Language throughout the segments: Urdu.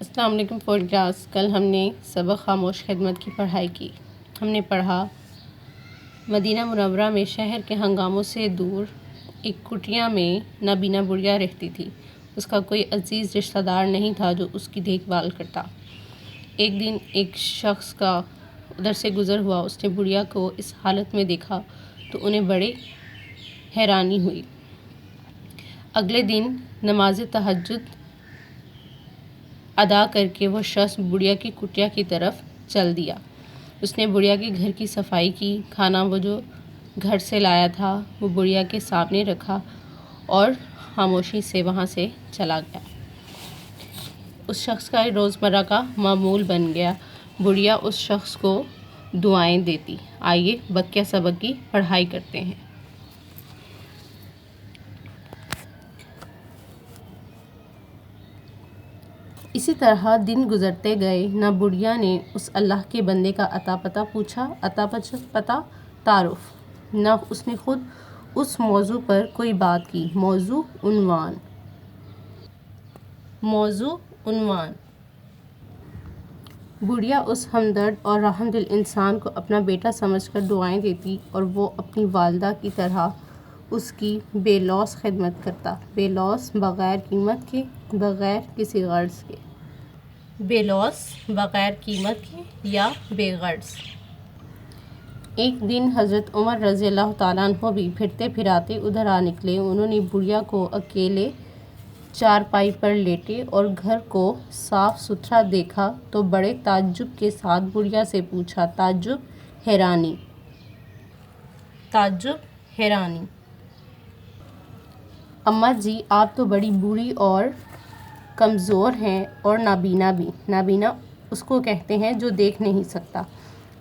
السلام علیکم فورتھ کلاس۔ کل ہم نے سبق خاموش خدمت کی پڑھائی کی۔ ہم نے پڑھا مدینہ منورہ میں شہر کے ہنگاموں سے دور ایک کٹیا میں نابینا بڑھیا رہتی تھی۔ اس کا کوئی عزیز رشتہ دار نہیں تھا جو اس کی دیکھ بھال کرتا۔ ایک دن ایک شخص کا ادھر سے گزر ہوا، اس نے بڑھیا کو اس حالت میں دیکھا تو انہیں بڑے حیرانی ہوئی۔ اگلے دن نماز تہجد ادا کر کے وہ شخص بڑھیا کی کٹیا کی طرف چل دیا۔ اس نے بڑھیا کے گھر کی صفائی کی، کھانا وہ جو گھر سے لایا تھا وہ بڑھیا کے سامنے رکھا اور خاموشی سے وہاں سے چلا گیا۔ اس شخص کا روزمرہ کا معمول بن گیا۔ بڑھیا اس شخص کو دعائیں دیتی۔ آئیے بقیہ سبق کی پڑھائی کرتے ہیں۔ اسی طرح دن گزرتے گئے، نہ بڑھیا نے اس اللہ کے بندے کا اتا پتہ پوچھا، پتہ تعارف، نہ اس نے خود اس موضوع پر کوئی بات کی۔ موضوع عنوان بڑھیا اس ہمدرد اور رحم دل انسان کو اپنا بیٹا سمجھ کر دعائیں دیتی اور وہ اپنی والدہ کی طرح اس کی بے لوث خدمت کرتا۔ بے لوث بغیر قیمت کے، بغیر کسی غرض کے۔ بے لوث بغیر قیمت کے یا بے غرض۔ ایک دن حضرت عمر رضی اللہ تعالیٰ عنہ بھی پھرتے پھراتے ادھر آ نکلے۔ انہوں نے بڑھیا کو اکیلے چارپائی پر لیٹے اور گھر کو صاف ستھرا دیکھا تو بڑے تعجب کے ساتھ بڑھیا سے پوچھا، حیرانی، اماں جی آپ تو بڑی بوڑھی اور کمزور ہیں اور نابینا بھی۔ نابینا اس کو کہتے ہیں جو دیکھ نہیں سکتا،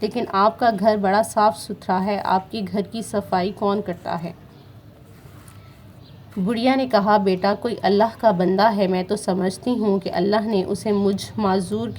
لیکن آپ کا گھر بڑا صاف ستھرا ہے، آپ کے گھر کی صفائی کون کرتا ہے؟ بڑھیا نے کہا، بیٹا کوئی اللہ کا بندہ ہے، میں تو سمجھتی ہوں کہ اللہ نے اسے مجھ معذور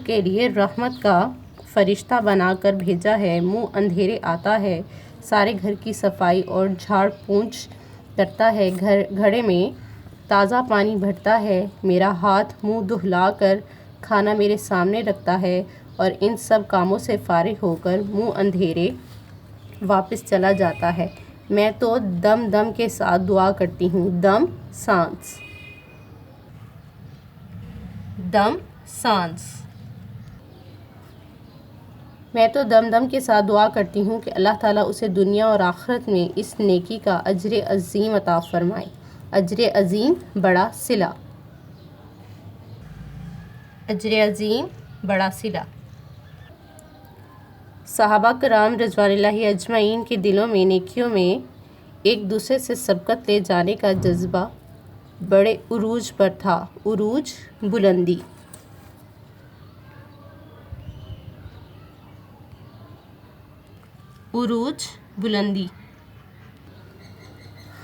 کے لیے رحمت کا فرشتہ بنا کر بھیجا ہے۔ منہ اندھیرے آتا ہے، سارے گھر کی صفائی اور جھاڑ پونچھ کرتا ہے، گھڑے میں تازہ پانی بھرتا ہے، میرا ہاتھ منہ دہلا کر کھانا میرے سامنے رکھتا ہے اور ان سب کاموں سے فارغ ہو کر منہ اندھیرے واپس چلا جاتا ہے۔ میں تو دم دم کے ساتھ دعا کرتی ہوں۔ میں تو دم دم کے ساتھ دعا کرتی ہوں کہ اللہ تعالیٰ اسے دنیا اور آخرت میں اس نیکی کا اجر عظیم عطا فرمائے۔ اجر عظیم بڑا صلہ۔ صحابہ کرام رضوان اللہ اجمعین کے دلوں میں نیکیوں میں ایک دوسرے سے سبقت لے جانے کا جذبہ بڑے عروج پر تھا۔ بلندی۔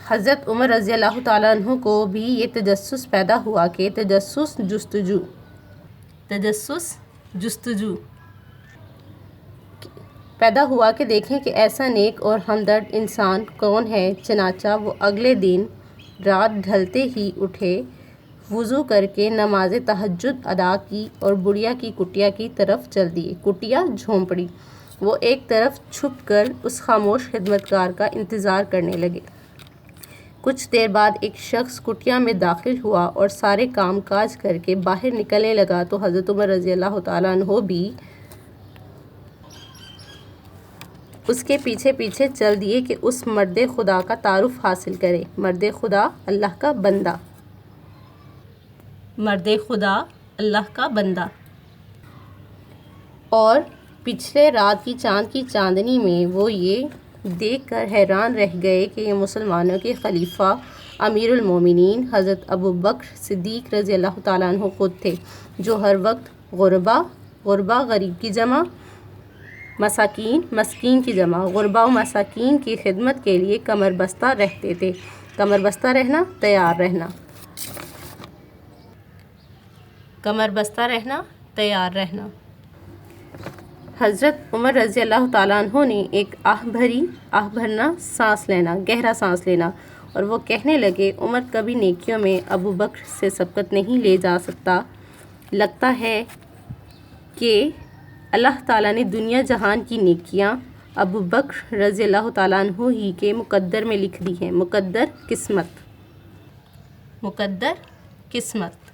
حضرت عمر رضی اللہ تعالیٰ عنہ کو بھی یہ تجسس پیدا ہوا کہ دیکھیں کہ ایسا نیک اور ہمدرد انسان کون ہے۔ چنانچہ وہ اگلے دن رات ڈھلتے ہی اٹھے، وضو کر کے نماز تہجد ادا کی اور بڑھیا کی کٹیا کی طرف چل دیے۔ کٹیا جھونپڑی۔ وہ ایک طرف چھپ کر اس خاموش خدمتگار کا انتظار کرنے لگے۔ کچھ دیر بعد ایک شخص کٹیا میں داخل ہوا اور سارے کام کاج کر کے باہر نکلنے لگا تو حضرت عمر رضی اللہ تعالیٰ عنہ بھی اس کے پیچھے پیچھے چل دیے کہ اس مرد خدا کا تعارف حاصل کرے۔ مرد خدا اللہ کا بندہ۔ اور پچھلے رات کی چاند کی چاندنی میں وہ یہ دیکھ کر حیران رہ گئے کہ یہ مسلمانوں کے خلیفہ امیر المومنین حضرت ابوبکر صدیق رضی اللہ تعالیٰ عنہ خود تھے، جو ہر وقت غربا غریب کی جمع، مسکین کی جمع، غربا و مساکین کی خدمت کے لیے کمر بستہ رہتے تھے۔ کمر بستہ رہنا، تیار رہنا۔ حضرت عمر رضی اللہ تعالیٰ عنہ نے ایک آہ بھرنا سانس لینا، گہرا سانس لینا، اور وہ کہنے لگے، عمر کبھی نیکیوں میں ابو بکر سے سبقت نہیں لے جا سکتا، لگتا ہے کہ اللہ تعالیٰ نے دنیا جہان کی نیکیاں ابو بکر رضی اللہ تعالیٰ عنہ ہی کے مقدر میں لکھ دی ہیں۔ مقدر قسمت۔